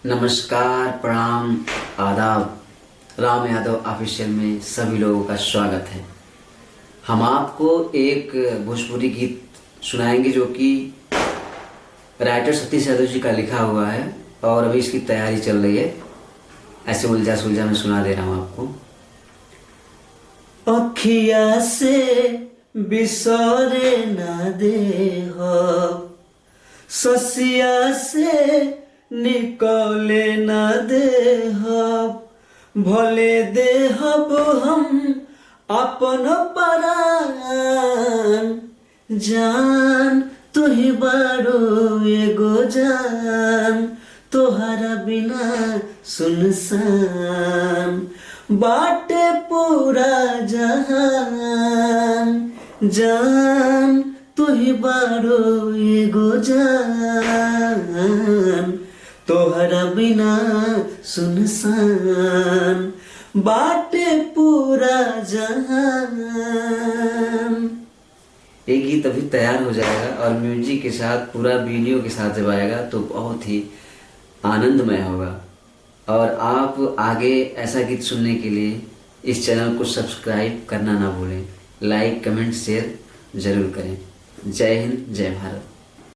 नमस्कार, प्रणाम, आदाब। राम यादव ऑफिशियल में सभी लोगों का स्वागत है। हम आपको एक भोजपुरी गीत सुनाएंगे जो कि राइटर सतीश यादव जी का लिखा हुआ है और अभी इसकी तैयारी चल रही है। ऐसे उलझा सुलझा मैं सुना दे रहा हूँ आपको। अखिया से बिसरे न दे हो, ससिया से निकले न देहब, भले देहब हम अपन परान। जान तू ही बारो एगो जान, तोहरा बिना सुनसान बाटे पूरा जहान। जान तू ही बारो एगो जान, तोहरा बिना सुनसान बाटे पूरा जहान। ये गीत अभी तैयार हो जाएगा और म्यूजिक के साथ पूरा वीडियो के साथ जब आएगा तो बहुत ही आनंदमय होगा। और आप आगे ऐसा गीत सुनने के लिए इस चैनल को सब्सक्राइब करना ना भूलें। लाइक, कमेंट, शेयर जरूर करें। जय हिंद, जय भारत।